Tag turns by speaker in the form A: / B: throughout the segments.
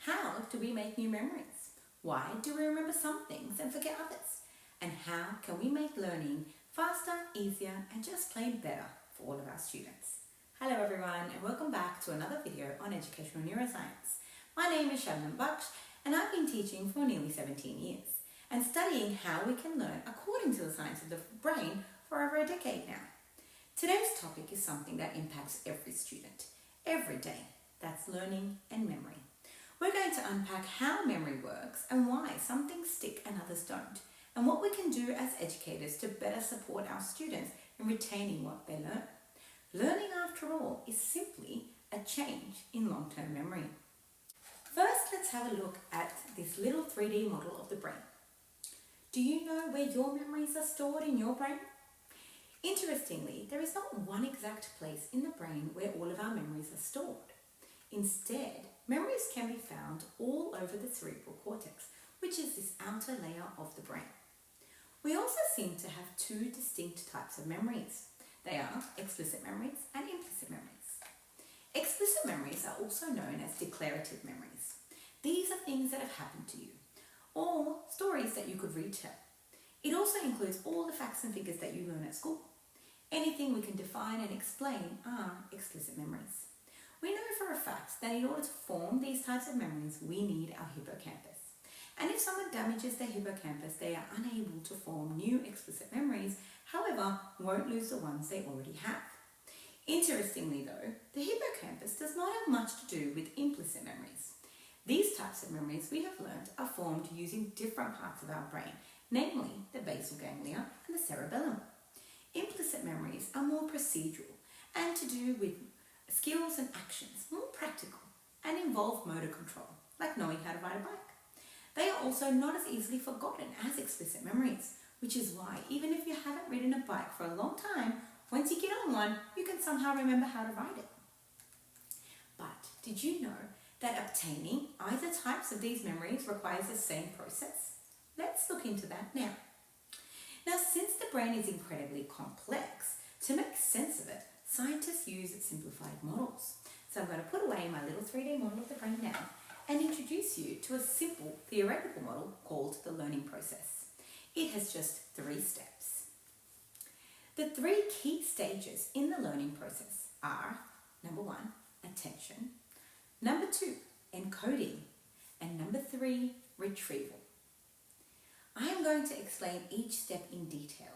A: How do we make new memories? Why do we remember some things and forget others? And how can we make learning faster, easier, and just plain better for all of our students? Hello everyone, and welcome back to another video on educational neuroscience. My name is Shabanam Buksh, and I've been teaching for nearly 17 years and studying how we can learn according to the science of the brain for over a decade now. Today's topic is something that impacts every student, every day. That's learning and memory. We're going to unpack how memory works and why some things stick and others don't, and what we can do as educators to better support our students in retaining what they learn. Learning, after all, is simply a change in long-term memory. First, let's have a look at this little 3D model of the brain. Do you know where your memories are stored in your brain? Interestingly, there is not one exact place in the brain where all of our memories are stored. Instead, memories can be found all over the cerebral cortex, which is this outer layer of the brain. We also seem to have two distinct types of memories. They are explicit memories and implicit memories. Explicit memories are also known as declarative memories. These are things that have happened to you, or stories that you could retell. It also includes all the facts and figures that you learn at school. Anything we can define and explain are explicit memories. We know for a fact that in order to form these types of memories, we need our hippocampus. And if someone damages their hippocampus, they are unable to form new explicit memories, however, won't lose the ones they already have. Interestingly though, the hippocampus does not have much to do with implicit memories. These types of memories we have learned are formed using different parts of our brain, namely the basal ganglia and the cerebellum. Implicit memories are more procedural and to do with skills and actions, more practical, and involve motor control, like knowing how to ride a bike. They are also not as easily forgotten as explicit memories, which is why even if you haven't ridden a bike for a long time, once you get on one, you can somehow remember how to ride it. But did you know that obtaining either types of these memories requires the same process? Let's look into that now. Now, since the brain is incredibly complex, to make sense of it, scientists use simplified models. So I'm going to put away my little 3D model of the brain now and introduce you to a simple theoretical model called the learning process. It has just 3 steps. The 3 key stages in the learning process are, number 1, attention, number 2, encoding, and number 3, retrieval. I am going to explain each step in detail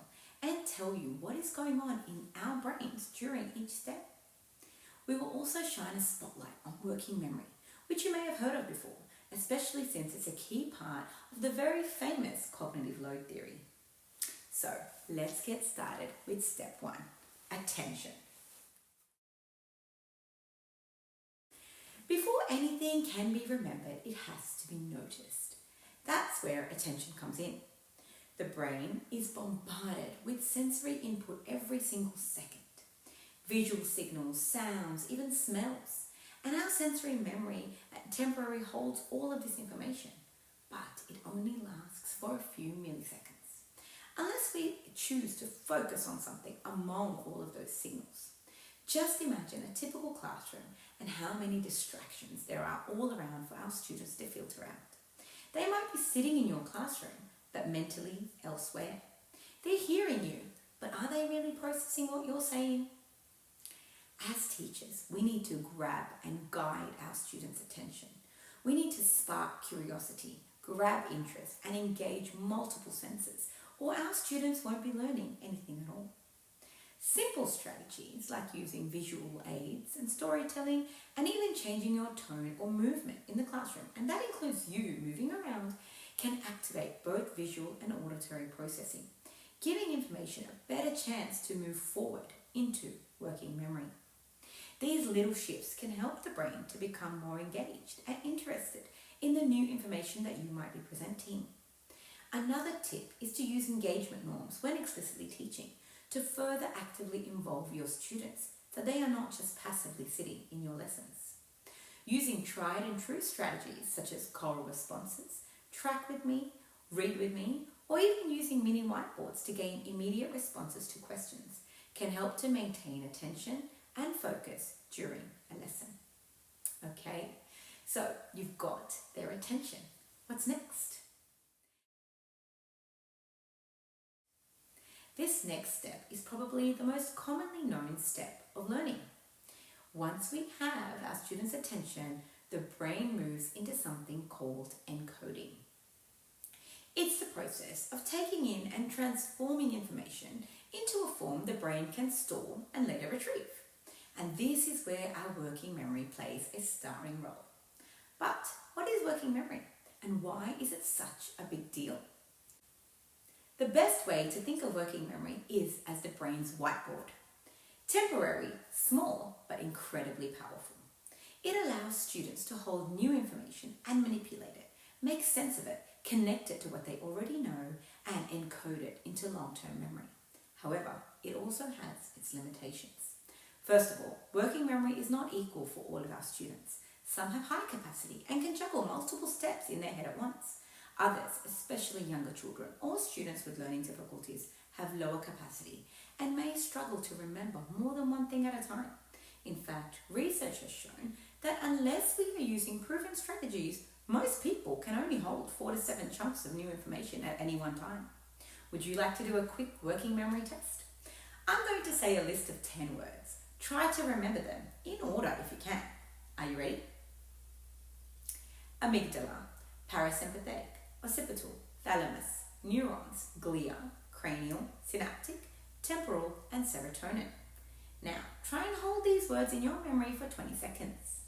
A: and tell you what is going on in our brains during each step. We will also shine a spotlight on working memory, which you may have heard of before, especially since it's a key part of the very famous cognitive load theory. So let's get started with step 1, attention. Before anything can be remembered, it has to be noticed. That's where attention comes in. The brain is bombarded with sensory input every single second. Visual signals, sounds, even smells. And our sensory memory temporarily holds all of this information, but it only lasts for a few milliseconds, unless we choose to focus on something among all of those signals. Just imagine a typical classroom and how many distractions there are all around for our students to filter out. They might be sitting in your classroom, but mentally elsewhere. They're hearing you, but are they really processing what you're saying? As teachers, we need to grab and guide our students' attention. We need to spark curiosity, grab interest, and engage multiple senses, or our students won't be learning anything at all. Simple strategies like using visual aids and storytelling, and even changing your tone or movement in the classroom, and that includes you moving around, can activate both visual and auditory processing, giving information a better chance to move forward into working memory. These little shifts can help the brain to become more engaged and interested in the new information that you might be presenting. Another tip is to use engagement norms when explicitly teaching to further actively involve your students so they are not just passively sitting in your lessons. Using tried and true strategies such as choral responses, track with me, read with me, or even using mini whiteboards to gain immediate responses to questions can help to maintain attention and focus during a lesson. Okay, So you've got their attention. What's next? This next step is probably the most commonly known step of learning. Once we have our students' attention, the brain moves into something called encoding. It's the process of taking in and transforming information into a form the brain can store and later retrieve. And this is where our working memory plays a starring role. But what is working memory and why is it such a big deal? The best way to think of working memory is as the brain's whiteboard. Temporary, small, but incredibly powerful. It allows students to hold new information and manipulate it, make sense of it, connect it to what they already know, and encode it into long-term memory. However, it also has its limitations. First of all, working memory is not equal for all of our students. Some have high capacity and can juggle multiple steps in their head at once. Others, especially younger children or students with learning difficulties, have lower capacity and may struggle to remember more than one thing at a time. In fact, research has shown that unless we are using proven strategies, most people can only hold 4 to 7 chunks of new information at any one time. Would you like to do a quick working memory test? I'm going to say a list of 10 words. Try to remember them in order if you can. Are you ready? Amygdala, parasympathetic, occipital, thalamus, neurons, glia, cranial, synaptic, temporal, and serotonin. Now, try and hold these words in your memory for 20 seconds.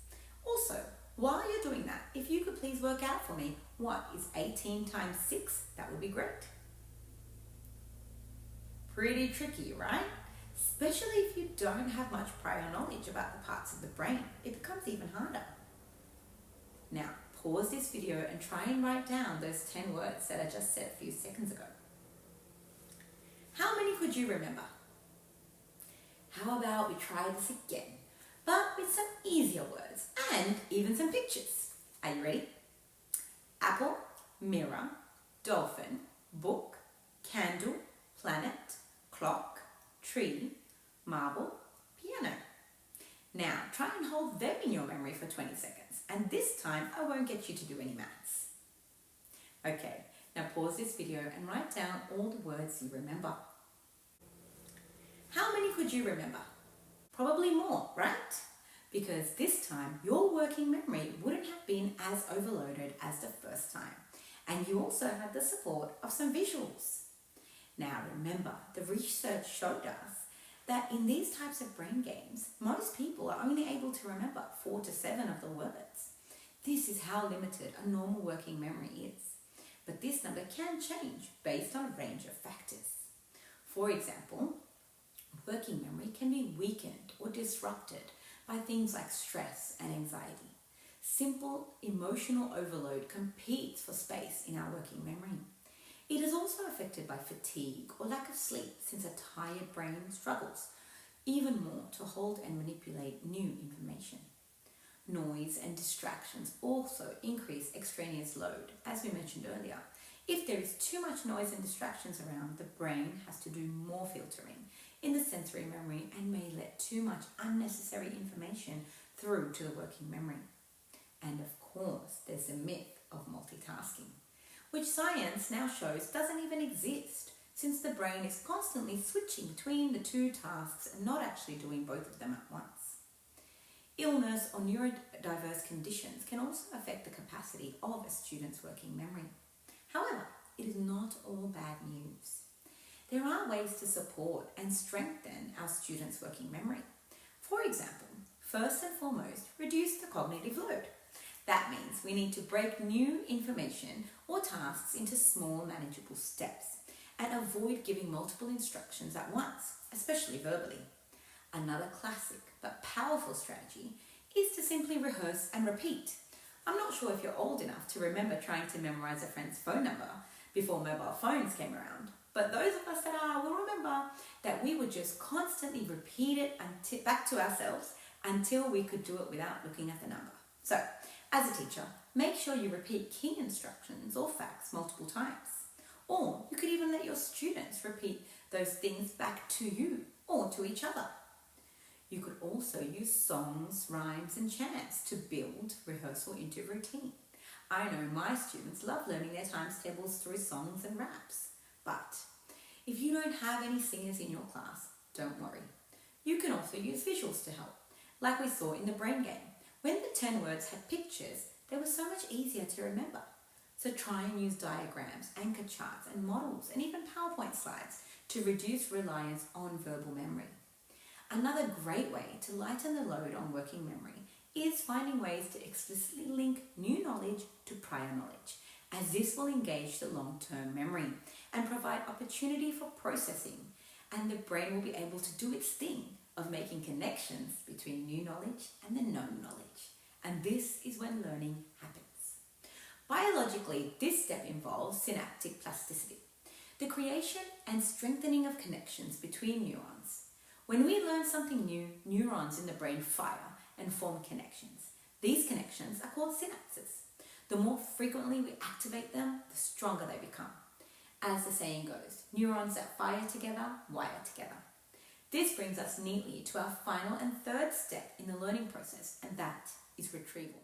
A: Also, while you're doing that, if you could please work out for me what is 18 times 6, that would be great. Pretty tricky, right? Especially if you don't have much prior knowledge about the parts of the brain, it becomes even harder. Now, pause this video and try and write down those 10 words that I just said a few seconds ago. How many could you remember? How about we try this again, but with some easier words and even some pictures. Are you ready? Apple, mirror, dolphin, book, candle, planet, clock, tree, marble, piano. Now, try and hold them in your memory for 20 seconds, and this time I won't get you to do any maths. Okay, now pause this video and write down all the words you remember. How many could you remember? Probably more, right? Because this time your working memory wouldn't have been as overloaded as the first time, and you also had the support of some visuals. Now remember, the research showed us that in these types of brain games, most people are only able to remember 4 to 7 of the words. This is how limited a normal working memory is. But this number can change based on a range of factors. For example, working memory can be weakened or disrupted by things like stress and anxiety. Simple emotional overload competes for space in our working memory. It is also affected by fatigue or lack of sleep, since a tired brain struggles even more to hold and manipulate new information. Noise and distractions also increase extraneous load, as we mentioned earlier. If there is too much noise and distractions around, the brain has to do more filtering in the sensory memory and may let too much unnecessary information through to the working memory. And of course, there's the myth of multitasking, which science now shows doesn't even exist, since the brain is constantly switching between the two tasks and not actually doing both of them at once. Illness or neurodiverse conditions can also affect the capacity of a student's working memory. However, it is not all bad news. There are ways to support and strengthen our students' working memory. For example, first and foremost, reduce the cognitive load. That means we need to break new information or tasks into small, manageable steps and avoid giving multiple instructions at once, especially verbally. Another classic but powerful strategy is to simply rehearse and repeat. I'm not sure if you're old enough to remember trying to memorize a friend's phone number before mobile phones came around, but those of us that are will remember that we would just constantly repeat it back to ourselves until we could do it without looking at the number. So, as a teacher, make sure you repeat key instructions or facts multiple times. Or you could even let your students repeat those things back to you or to each other. You could also use songs, rhymes and chants to build rehearsal into routine. I know my students love learning their times tables through songs and raps. But if you don't have any singers in your class, don't worry. You can also use visuals to help, like we saw in the brain game. When the 10 words had pictures, they were so much easier to remember. So try and use diagrams, anchor charts and models and even PowerPoint slides to reduce reliance on verbal memory. Another great way to lighten the load on working memory is finding ways to explicitly link new knowledge to prior knowledge, as this will engage the long-term memory and provide opportunity for processing, and the brain will be able to do its thing of making connections between new knowledge and the known knowledge. And this is when learning happens. Biologically, this step involves synaptic plasticity, the creation and strengthening of connections between neurons. When we learn something new, neurons in the brain fire and form connections. These connections are called synapses. The more frequently we activate them, the stronger they become. As the saying goes, neurons that fire together, wire together. This brings us neatly to our final and third step in the learning process, and that is retrieval.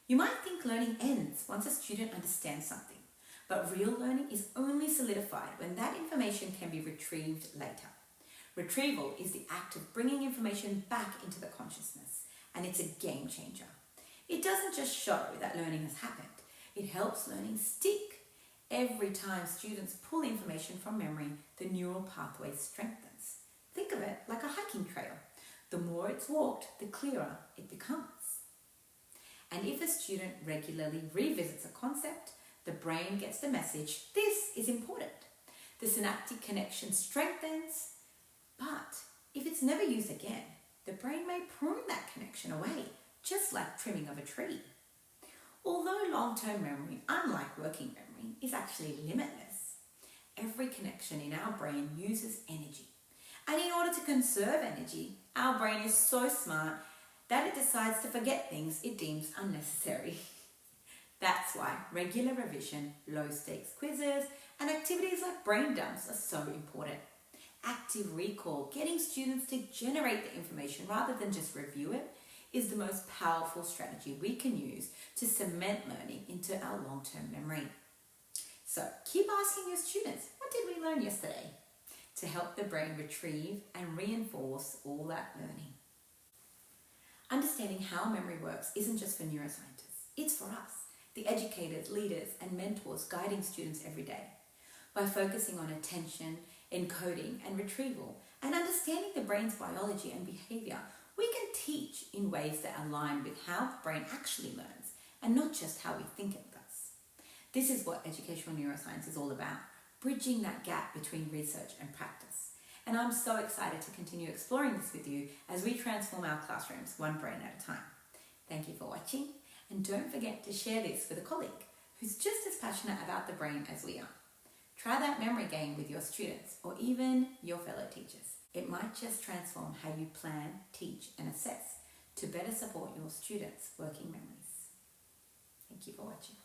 A: You might think learning ends once a student understands something, but real learning is only solidified when that information can be retrieved later. Retrieval is the act of bringing information back into the consciousness, and it's a game changer. It doesn't just show that learning has happened, it helps learning stick. Every time students pull information from memory, the neural pathway strengthens. Think of it like a hiking trail. The more it's walked, the clearer it becomes. And if a student regularly revisits a concept, the brain gets the message, this is important. The synaptic connection strengthens, but if it's never used again, the brain may prune that connection away, just like trimming of a tree. Although long-term memory, unlike working memory, is actually limitless, every connection in our brain uses energy. And in order to conserve energy, our brain is so smart that it decides to forget things it deems unnecessary. That's why regular revision, low-stakes quizzes, and activities like brain dumps are so important. Active recall, getting students to generate the information rather than just review it, is the most powerful strategy we can use to cement learning into our long-term memory. So keep asking your students, what did we learn yesterday? To help the brain retrieve and reinforce all that learning. Understanding how memory works isn't just for neuroscientists, it's for us, the educators, leaders, and mentors guiding students every day. By focusing on attention, encoding, and retrieval, and understanding the brain's biology and behavior, we can teach in ways that align with how the brain actually learns, and not just how we think it does. This is what educational neuroscience is all about, bridging that gap between research and practice. And I'm so excited to continue exploring this with you as we transform our classrooms one brain at a time. Thank you for watching, and don't forget to share this with a colleague who's just as passionate about the brain as we are. Try that memory game with your students or even your fellow teachers. It might just transform how you plan, teach, and assess to better support your students' working memories. Thank you for watching.